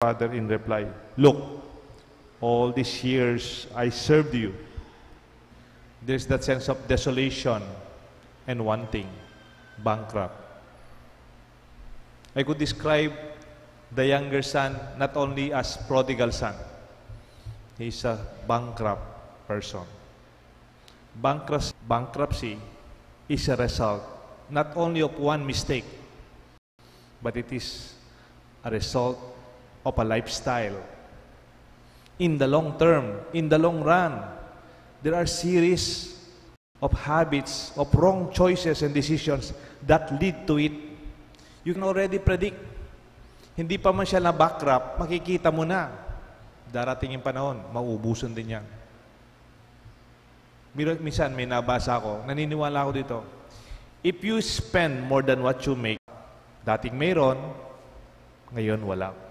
father in reply, "Look, all these years I served you." There's that sense of desolation and wanting, bankrupt. I could describe the younger son not only as prodigal son. He's a bankrupt person. Bankruptcy is a result not only of one mistake, but it is a result of a lifestyle. In the long term, in the long run, there are series of habits, of wrong choices and decisions that lead to it. You can already predict. Hindi pa man siya na-bankrupt, makikita mo na. Darating yung panahon, mauubusan din yan. Minsan may nabasa ako, naniniwala ako dito. If you spend more than what you make, dating mayroon, ngayon wala.